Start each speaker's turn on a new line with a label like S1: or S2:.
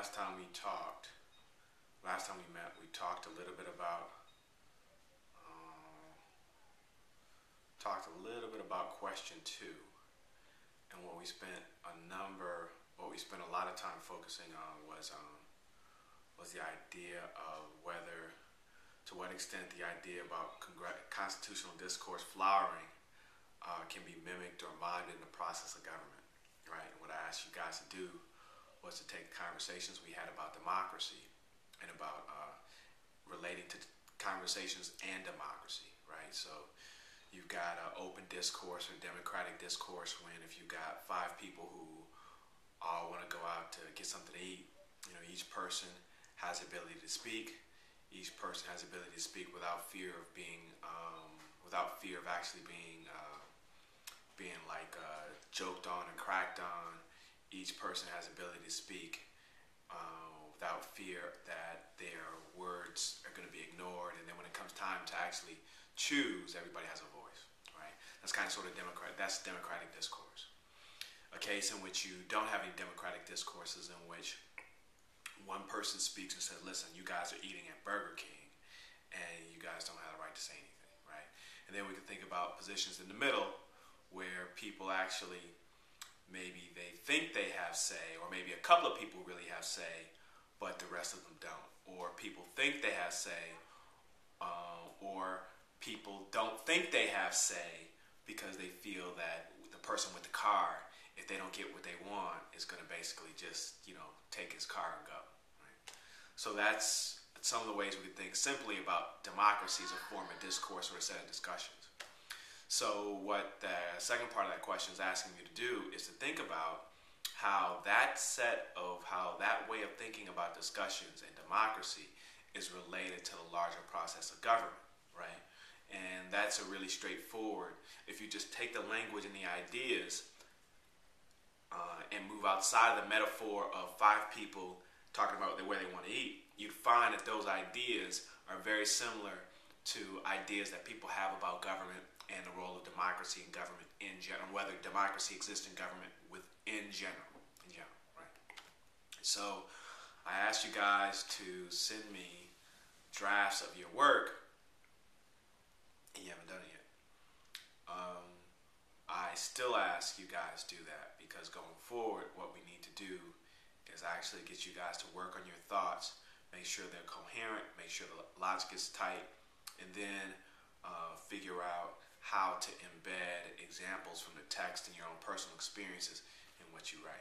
S1: last time we met, we talked a little bit about question two, and what we spent a lot of time focusing on was the idea of to what extent the idea about constitutional discourse flowering can be mimicked or mimed in the process of government, right? And what I asked you guys to do was to take conversations we had about democracy and about relating to conversations and democracy, right? So you've got open discourse or democratic discourse when if you've got five people who all want to go out to get something to eat, each person has the ability to speak. Each person has the ability to speak without fear of actually being joked on and cracked on. Each person has the ability to speak without fear that their words are going to be ignored. And then when it comes time to actually choose, everybody has a voice, right? That's kind of sort of that's democratic discourse. A case in which you don't have any democratic discourses in which one person speaks and says, listen, you guys are eating at Burger King and you guys don't have the right to say anything, right? And then we can think about positions in the middle where people actually, maybe they think they have say, or maybe a couple of people really have say, but the rest of them don't. Or people think they have say, or people don't think they have say because they feel that the person with the car, if they don't get what they want, is going to basically just, take his car and go. Right? So that's some of the ways we could think simply about democracy as a form of discourse or a set of discussions. So what the second part of that question is asking you to do is to think about how that way of thinking about discussions and democracy is related to the larger process of government, right? And that's a really straightforward, if you just take the language and the ideas and move outside of the metaphor of five people talking about where they want to eat, you'd find that those ideas are very similar to ideas that people have about government and the role of democracy in government in general, whether democracy exists in government in general, right? So I asked you guys to send me drafts of your work, and you haven't done it yet. I still ask you guys to do that because going forward, what we need to do is actually get you guys to work on your thoughts, make sure they're coherent, make sure the logic is tight, and then figure out how to embed examples from the text and your own personal experiences in what you write.